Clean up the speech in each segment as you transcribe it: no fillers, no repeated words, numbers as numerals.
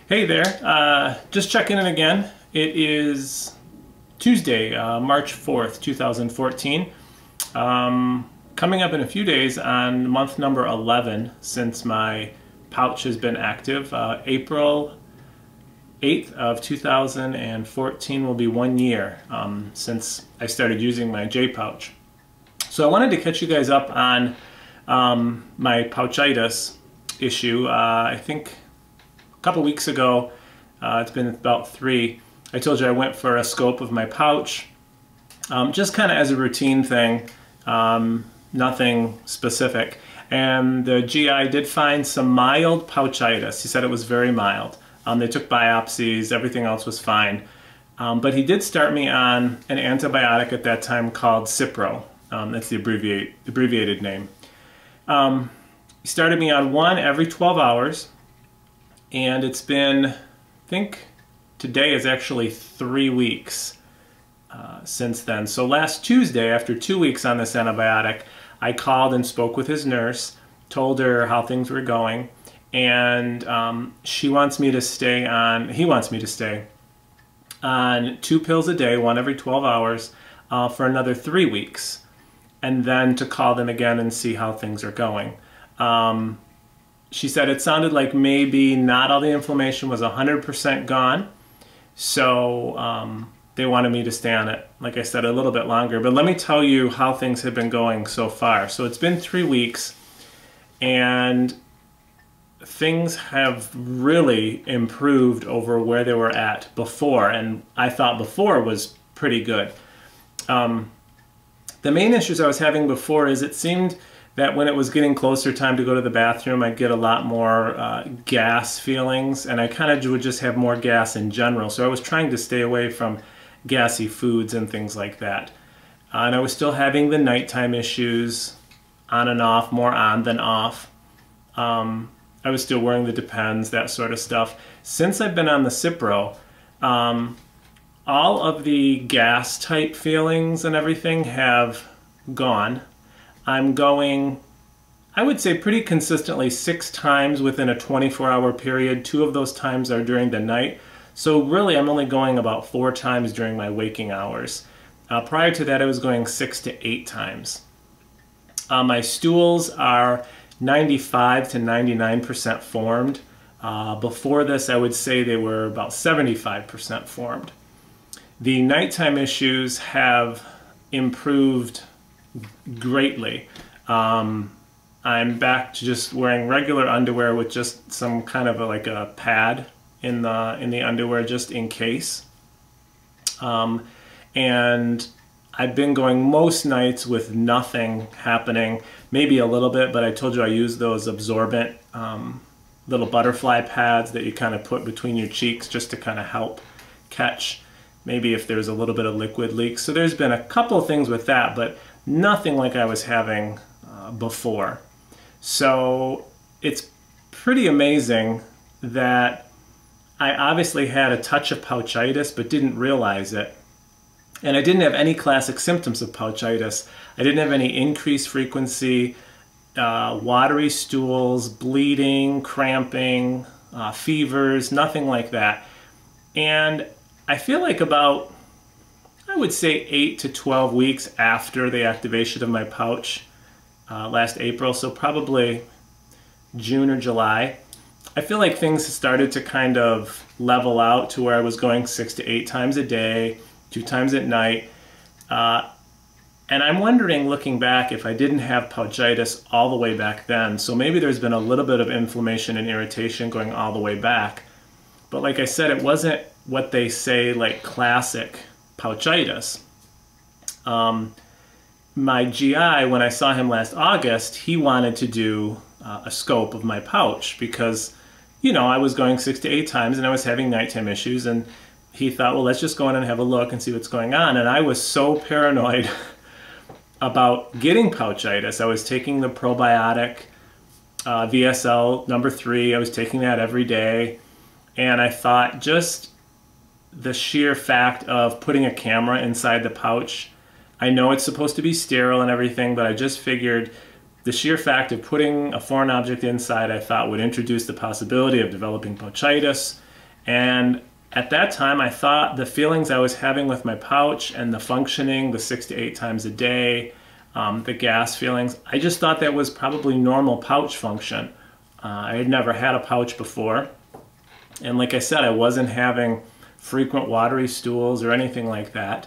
Hey there, just checking in again. It is Tuesday, March 4th, 2014. Coming up in a few days on month number 11 since my pouch has been active. April 8th of 2014 will be 1 year since I started using my J pouch. So I wanted to catch you guys up on my pouchitis issue. I think a couple weeks ago, it's been about 3, I told you I went for a scope of my pouch, just kind of as a routine thing, nothing specific. And the GI did find some mild pouchitis. He said it was very mild. They took biopsies, everything else was fine. But he did start me on an antibiotic at that time called Cipro. That's the abbreviated name. He started me on one every 12 hours. And it's been, I think today is actually 3 weeks since then. So last Tuesday, after 2 weeks on this antibiotic, I called and spoke with his nurse, told her how things were going, and he wants me to stay on 2 pills a day, one every 12 hours, for another 3 weeks, and then to call them again and see how things are going. She said it sounded like maybe not all the inflammation was 100% gone, so they wanted me to stay on it, like I said, a little bit longer. But let me tell you how things have been going so far. So it's been 3 weeks, and things have really improved over where they were at before, and I thought before was pretty good. The main issues I was having before is it seemed that when it was getting closer time to go to the bathroom, I'd get a lot more gas feelings, and I kind of would just have more gas in general. So I was trying to stay away from gassy foods and things like that. And I was still having the nighttime issues, on and off, more on than off. I was still wearing the Depends, that sort of stuff. Since I've been on the Cipro, all of the gas type feelings and everything have gone. I'm going, I would say pretty consistently 6 times within a 24-hour period. 2 of those times are during the night. So really I'm only going about 4 times during my waking hours. Prior to that I was going 6 to 8 times. My stools are 95 to 99% formed. Before this I would say they were about 75% formed. The nighttime issues have improved greatly. I'm back to just wearing regular underwear with just some kind of like a pad in the underwear just in case. And I've been going most nights with nothing happening, maybe a little bit, but I told you I use those absorbent little butterfly pads that you kind of put between your cheeks just to kind of help catch maybe if there's a little bit of liquid leak. So there's been a couple of things with that, but nothing like I was having before. So it's pretty amazing that I obviously had a touch of pouchitis but didn't realize it. And I didn't have any classic symptoms of pouchitis. I didn't have any increased frequency, watery stools, bleeding, cramping, fevers, nothing like that. And I feel like about, I would say 8 to 12 weeks after the activation of my pouch last April, so probably June or July, I feel like things started to kind of level out to where I was going 6 to 8 times a day, 2 times at night. And I'm wondering, looking back, if I didn't have pouchitis all the way back then. So maybe there's been a little bit of inflammation and irritation going all the way back. But like I said, it wasn't what they say like classic pouchitis. My GI, when I saw him last August, he wanted to do a scope of my pouch because, you know, I was going 6 to 8 times and I was having nighttime issues, and he thought, well, let's just go in and have a look and see what's going on. And I was so paranoid about getting pouchitis. I was taking the probiotic VSL number 3. I was taking that every day, and I thought just the sheer fact of putting a camera inside the pouch, I know it's supposed to be sterile and everything, but I just figured the sheer fact of putting a foreign object inside, I thought, would introduce the possibility of developing pouchitis. And at that time, I thought the feelings I was having with my pouch and the functioning, the 6 to 8 times a day, the gas feelings, I just thought that was probably normal pouch function. I had never had a pouch before. And like I said, I wasn't having frequent watery stools or anything like that.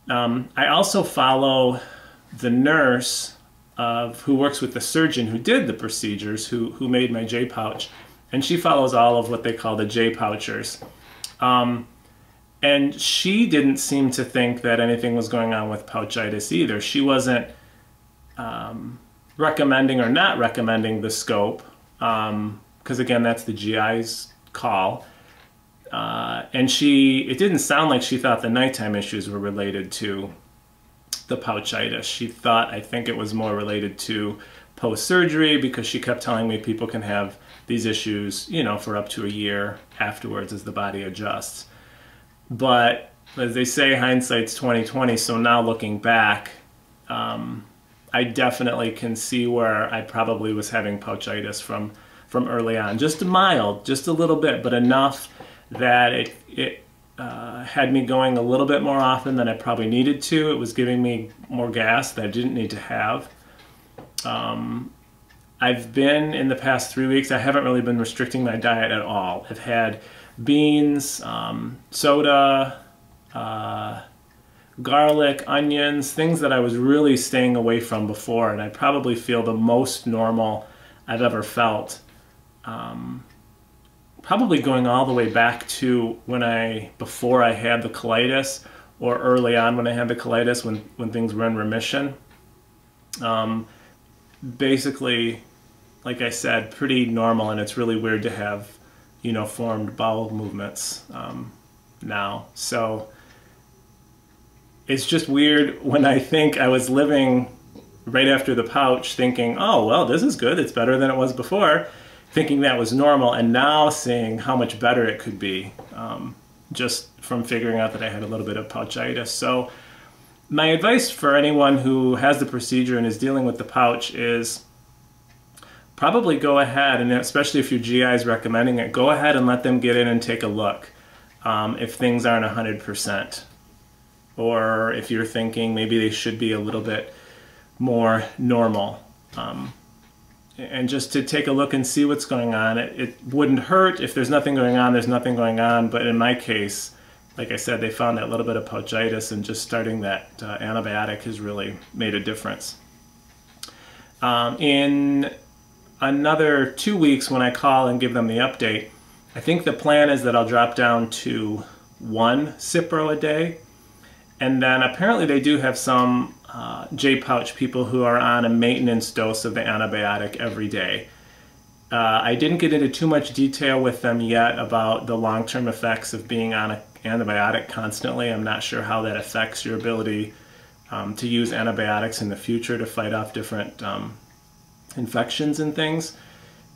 I also follow the nurse who works with the surgeon who did the procedures, who made my J pouch. And she follows all of what they call the J pouchers. And she didn't seem to think that anything was going on with pouchitis either. She wasn't recommending or not recommending the scope, because again, that's the GI's call. And it didn't sound like she thought the nighttime issues were related to the pouchitis. She thought, I think it was more related to post-surgery, because she kept telling me people can have these issues, you know, for up to a year afterwards as the body adjusts. But as they say, hindsight's 20/20. So now looking back, I definitely can see where I probably was having pouchitis from early on. Just mild, just a little bit, but enough that it had me going a little bit more often than I probably needed to. It was giving me more gas that I didn't need to have. I've been, in the past 3 weeks, I haven't really been restricting my diet at all. I've had beans, soda, garlic, onions, things that I was really staying away from before, and I probably feel the most normal I've ever felt. Probably going all the way back to before I had the colitis, or early on when I had the colitis, when things were in remission. Basically, like I said, pretty normal, and it's really weird to have, you know, formed bowel movements now. So it's just weird when I think I was living right after the pouch thinking, oh, well, this is good, it's better than it was before, thinking that was normal, and now seeing how much better it could be, just from figuring out that I had a little bit of pouchitis. So my advice for anyone who has the procedure and is dealing with the pouch is probably go ahead, and especially if your GI is recommending it, go ahead and let them get in and take a look if things aren't 100%. Or if you're thinking maybe they should be a little bit more normal. And just to take a look and see what's going on. It wouldn't hurt. If there's nothing going on, there's nothing going on. But in my case, like I said, they found that little bit of pouchitis, and just starting that antibiotic has really made a difference. In another 2 weeks, when I call and give them the update, I think the plan is that I'll drop down to 1 Cipro a day. And then apparently they do have some J-pouch people who are on a maintenance dose of the antibiotic every day. I didn't get into too much detail with them yet about the long-term effects of being on an antibiotic constantly. I'm not sure how that affects your ability to use antibiotics in the future to fight off different infections and things.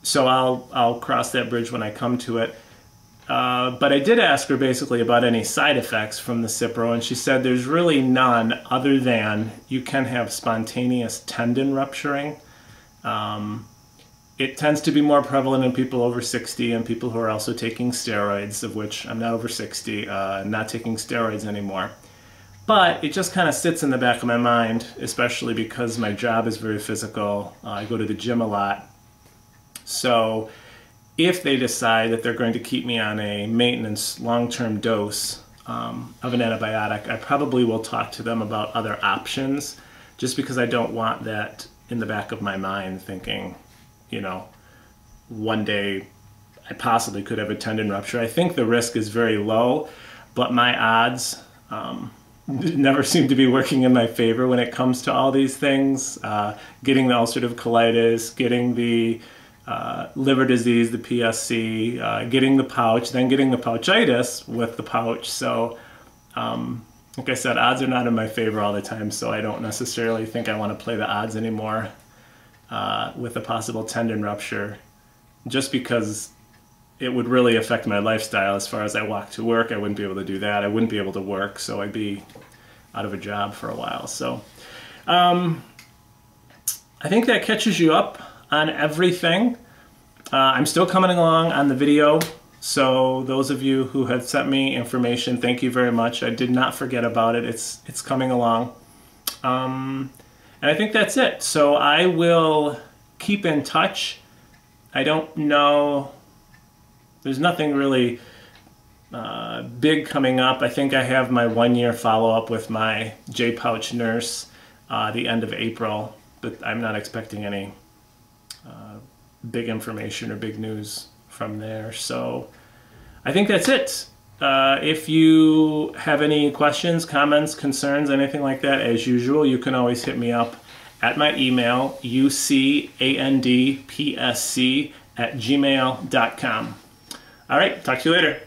So I'll cross that bridge when I come to it. But I did ask her basically about any side effects from the Cipro, and she said there's really none, other than you can have spontaneous tendon rupturing. It tends to be more prevalent in people over 60 and people who are also taking steroids, of which I'm not over 60, not taking steroids anymore. But it just kind of sits in the back of my mind, especially because my job is very physical. I go to the gym a lot. So if they decide that they're going to keep me on a maintenance long-term dose of an antibiotic, I probably will talk to them about other options, just because I don't want that in the back of my mind thinking, you know, one day I possibly could have a tendon rupture. I think the risk is very low, but my odds never seem to be working in my favor when it comes to all these things. Getting the ulcerative colitis, getting the liver disease, the PSC, getting the pouch, then getting the pouchitis with the pouch. So, like I said, odds are not in my favor all the time, so I don't necessarily think I want to play the odds anymore with a possible tendon rupture, just because it would really affect my lifestyle. As far as I walk to work, I wouldn't be able to do that. I wouldn't be able to work, so I'd be out of a job for a while. So I think that catches you up on everything. I'm still coming along on the video So those of you who have sent me information, thank you very much. I did not forget about it. It's coming along. And I think that's it. So I will keep in touch. I don't know, there's nothing really big coming up. I think I have my 1-year follow-up with my J-pouch nurse the end of April, but I'm not expecting any big information or big news from there. So I think that's it. If you have any questions, comments, concerns, anything like that, as usual, you can always hit me up at my email, ucandpsc@gmail.com. All right, talk to you later.